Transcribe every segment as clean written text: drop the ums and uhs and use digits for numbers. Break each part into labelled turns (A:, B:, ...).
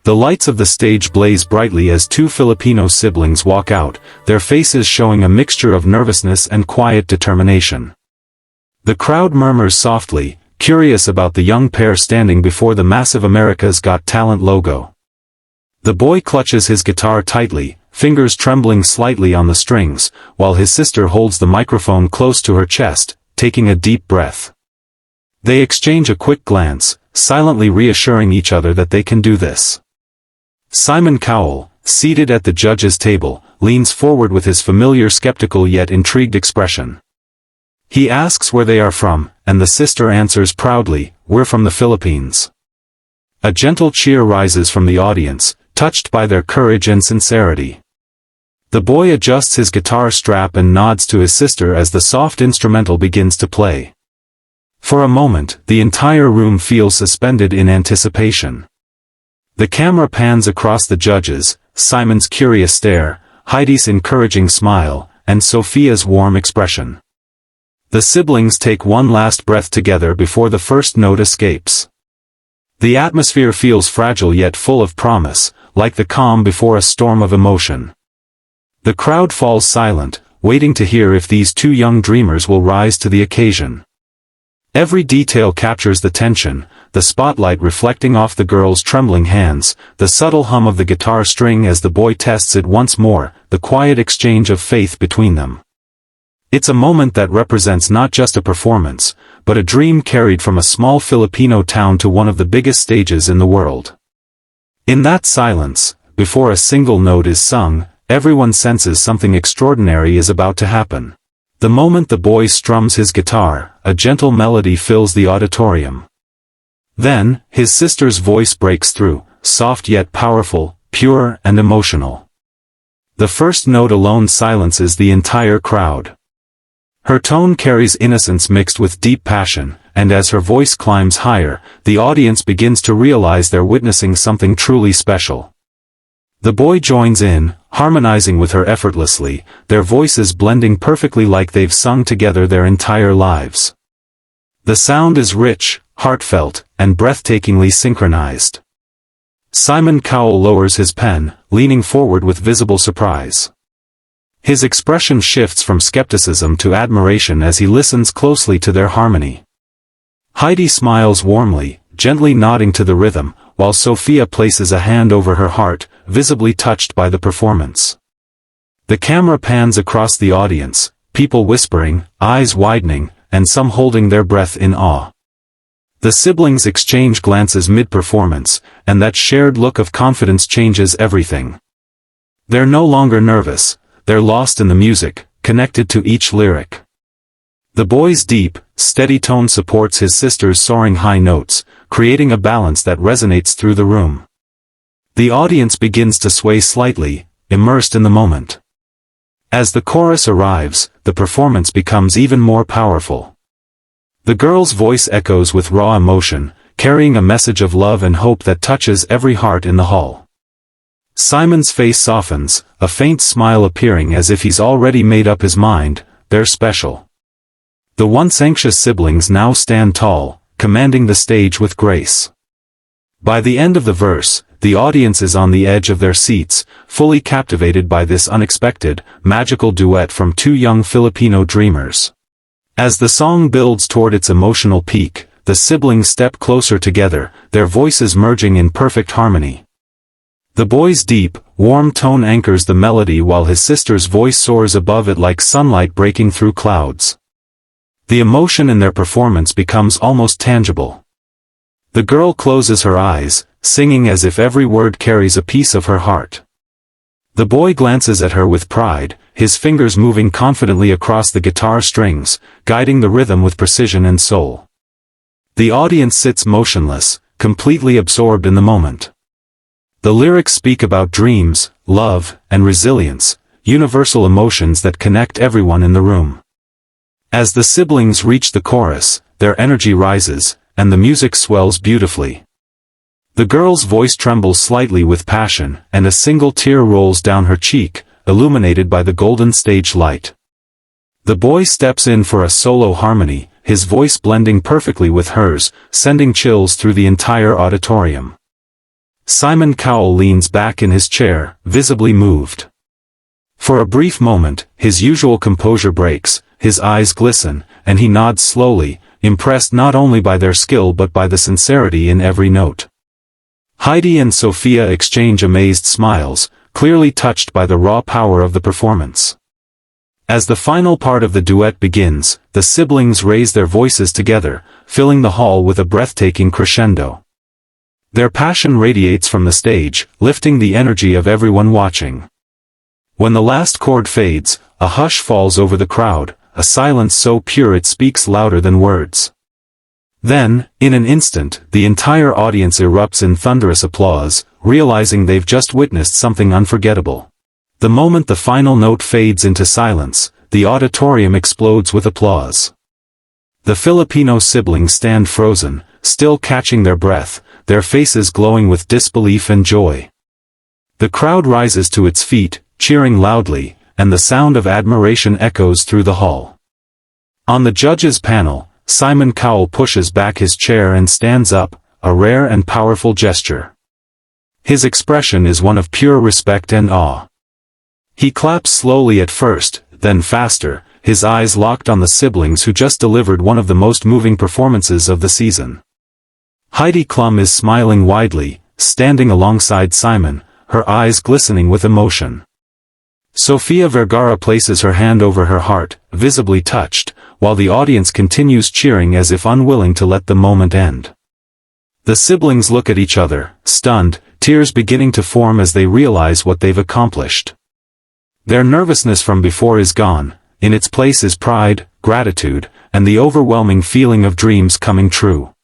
A: The lights of the stage blaze brightly as two Filipino siblings walk out, their faces showing a mixture of nervousness and quiet determination. The crowd murmurs softly, curious about the young pair standing before the massive America's Got Talent logo. The boy clutches his guitar tightly, fingers trembling slightly on the strings, while his sister holds the microphone close to her chest, taking a deep breath. They exchange a quick glance, silently reassuring each other that they can do this. Simon Cowell, seated at the judges' table, leans forward with his familiar skeptical yet intrigued expression. He asks where they are from, and the sister answers proudly, "We're from the Philippines." A gentle cheer rises from the audience, touched by their courage and sincerity. The boy adjusts his guitar strap and nods to his sister as the soft instrumental begins to play. For a moment, the entire room feels suspended in anticipation. The camera pans across the judges, Simon's curious stare, Heidi's encouraging smile, and Sophia's warm expression. The siblings take one last breath together before the first note escapes. The atmosphere feels fragile yet full of promise, like the calm before a storm of emotion. The crowd falls silent, waiting to hear if these two young dreamers will rise to the occasion. Every detail captures the tension, the spotlight reflecting off the girl's trembling hands, the subtle hum of the guitar string as the boy tests it once more, the quiet exchange of faith between them. It's a moment that represents not just a performance, but a dream carried from a small Filipino town to one of the biggest stages in the world. In that silence, before a single note is sung, everyone senses something extraordinary is about to happen. The moment the boy strums his guitar, a gentle melody fills the auditorium. Then, his sister's voice breaks through, soft yet powerful, pure and emotional. The first note alone silences the entire crowd. Her tone carries innocence mixed with deep passion, and as her voice climbs higher, the audience begins to realize they're witnessing something truly special. The boy joins in, harmonizing with her effortlessly, their voices blending perfectly like they've sung together their entire lives. The sound is rich, heartfelt, and breathtakingly synchronized. Simon Cowell lowers his pen, leaning forward with visible surprise. His expression shifts from skepticism to admiration as he listens closely to their harmony. Heidi smiles warmly, gently nodding to the rhythm, while Sophia places a hand over her heart, visibly touched by the performance. The camera pans across the audience, people whispering, eyes widening, and some holding their breath in awe. The siblings exchange glances mid-performance, and that shared look of confidence changes everything. They're no longer nervous, they're lost in the music, connected to each lyric. The boy's deep, steady tone supports his sister's soaring high notes, creating a balance that resonates through the room. The audience begins to sway slightly, immersed in the moment. As the chorus arrives, the performance becomes even more powerful. The girl's voice echoes with raw emotion, carrying a message of love and hope that touches every heart in the hall. Simon's face softens, a faint smile appearing as if he's already made up his mind, they're special. The once anxious siblings now stand tall, commanding the stage with grace. By the end of the verse, the audience is on the edge of their seats, fully captivated by this unexpected, magical duet from two young Filipino dreamers. As the song builds toward its emotional peak, the siblings step closer together, their voices merging in perfect harmony. The boy's deep, warm tone anchors the melody while his sister's voice soars above it like sunlight breaking through clouds. The emotion in their performance becomes almost tangible. The girl closes her eyes, singing as if every word carries a piece of her heart. The boy glances at her with pride, his fingers moving confidently across the guitar strings, guiding the rhythm with precision and soul. The audience sits motionless, completely absorbed in the moment. The lyrics speak about dreams, love, and resilience, universal emotions that connect everyone in the room. As the siblings reach the chorus, their energy rises, and the music swells beautifully. The girl's voice trembles slightly with passion, and a single tear rolls down her cheek, illuminated by the golden stage light. The boy steps in for a solo harmony, his voice blending perfectly with hers, sending chills through the entire auditorium. Simon Cowell leans back in his chair, visibly moved. For a brief moment, his usual composure breaks, his eyes glisten, and he nods slowly, impressed not only by their skill but by the sincerity in every note. Heidi and Sophia exchange amazed smiles, clearly touched by the raw power of the performance. As the final part of the duet begins, the siblings raise their voices together, filling the hall with a breathtaking crescendo. Their passion radiates from the stage, lifting the energy of everyone watching. When the last chord fades, a hush falls over the crowd, a silence so pure it speaks louder than words. Then, in an instant, the entire audience erupts in thunderous applause, realizing they've just witnessed something unforgettable. The moment the final note fades into silence, the auditorium explodes with applause. The Filipino siblings stand frozen, still catching their breath, their faces glowing with disbelief and joy. The crowd rises to its feet, cheering loudly, and the sound of admiration echoes through the hall. On the judges' panel, Simon Cowell pushes back his chair and stands up, a rare and powerful gesture. His expression is one of pure respect and awe. He claps slowly at first, then faster, his eyes locked on the siblings who just delivered one of the most moving performances of the season. Heidi Klum is smiling widely, standing alongside Simon, her eyes glistening with emotion. Sofia Vergara places her hand over her heart, visibly touched, while the audience continues cheering as if unwilling to let the moment end. The siblings look at each other, stunned, tears beginning to form as they realize what they've accomplished. Their nervousness from before is gone, in its place is pride, gratitude, and the overwhelming feeling of dreams coming true.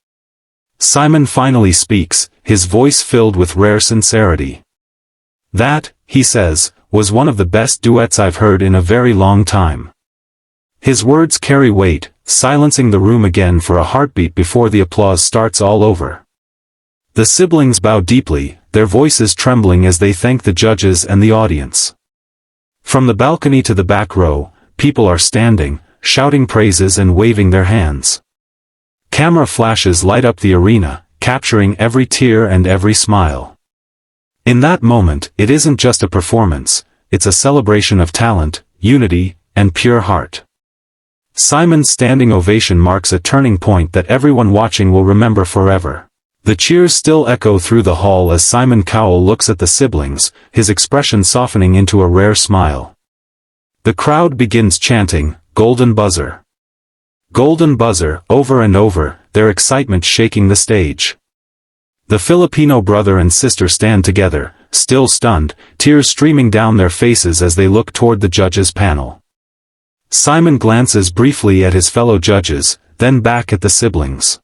A: Simon finally speaks, his voice filled with rare sincerity. "That," he says, "was one of the best duets I've heard in a very long time." His words carry weight, silencing the room again for a heartbeat before the applause starts all over. The siblings bow deeply, their voices trembling as they thank the judges and the audience. From the balcony to the back row, people are standing, shouting praises and waving their hands. Camera flashes light up the arena, capturing every tear and every smile. In that moment, it isn't just a performance, it's a celebration of talent, unity, and pure heart. Simon's standing ovation marks a turning point that everyone watching will remember forever. The cheers still echo through the hall as Simon Cowell looks at the siblings, his expression softening into a rare smile. The crowd begins chanting, "Golden Buzzer. Golden Buzzer," over and over, their excitement shaking the stage. The Filipino brother and sister stand together, still stunned, tears streaming down their faces as they look toward the judges' panel. Simon glances briefly at his fellow judges, then back at the siblings.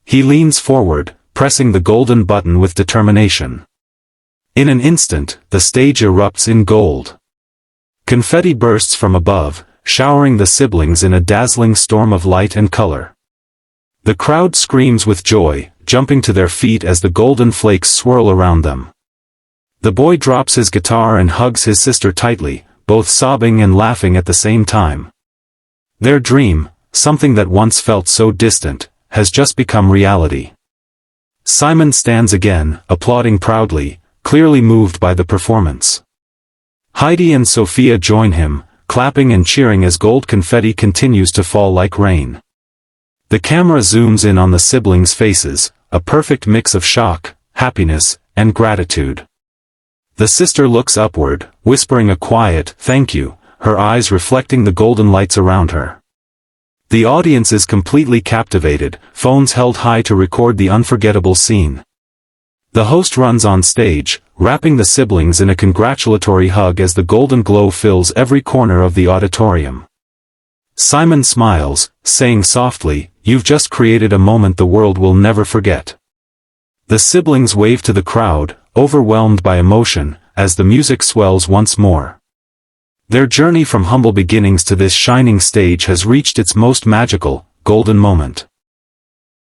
A: He leans forward, pressing the golden button with determination. In an instant, the stage erupts in gold. Confetti bursts from above, showering the siblings in a dazzling storm of light and color. The crowd screams with joy, jumping to their feet as the golden flakes swirl around them. The boy drops his guitar and hugs his sister tightly, both sobbing and laughing at the same time. Their dream, something that once felt so distant, has just become reality. Simon stands again, applauding proudly, clearly moved by the performance. Heidi and Sophia join him, clapping and cheering as gold confetti continues to fall like rain. The camera zooms in on the siblings' faces, a perfect mix of shock, happiness, and gratitude. The sister looks upward, whispering a quiet, "Thank you," her eyes reflecting the golden lights around her. The audience is completely captivated, phones held high to record the unforgettable scene. The host runs on stage, wrapping the siblings in a congratulatory hug as the golden glow fills every corner of the auditorium. Simon smiles, saying softly, "You've just created a moment the world will never forget." The siblings wave to the crowd, overwhelmed by emotion, as the music swells once more. Their journey from humble beginnings to this shining stage has reached its most magical, golden moment.